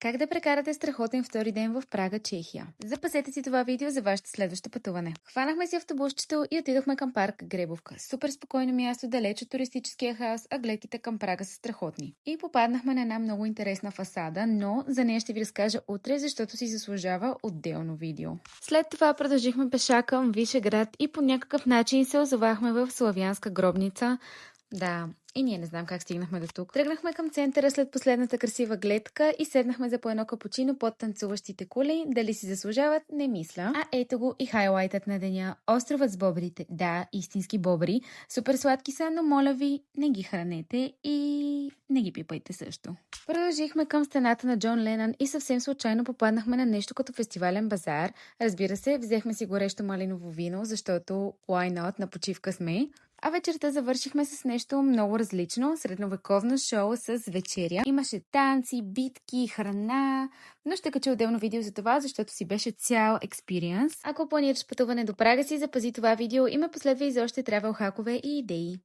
Как да прекарате страхотен втори ден в Прага, Чехия? Запасете си това видео за вашето следващо пътуване. Хванахме си автобусчето и отидохме към парк Гребовка. Супер спокойно място, далеч от туристическия хаос, а гледките към Прага са страхотни. И попаднахме на една много интересна фасада, но за нея ще ви разкажа утре, защото си заслужава отделно видео. След това продължихме пеша към Вишеград и по някакъв начин се озовахме в славянска гробница. Да, и ние не знам как стигнахме до тук. Тръгнахме към центъра след последната красива гледка и седнахме за по едно капучино под танцуващите кули. Дали си заслужават, не мисля. А ето го и хайлайтът на деня. Островът с бобрите. Да, истински бобри. Супер сладки са, но моля ви, не ги хранете и не ги пипайте също. Продължихме към стената на Джон Ленън и съвсем случайно попаднахме на нещо като фестивален базар. Разбира се, взехме си горещо малиново вино, защото why not, на почивка сме. А вечерта завършихме с нещо много различно, средновековно шоу с вечеря. Имаше танци, битки, храна, но ще кача отделно видео за това, защото си беше цял експириенс. Ако планираш пътуване до Прага си, запази това видео и ме последва и за още тревел хакове и идеи.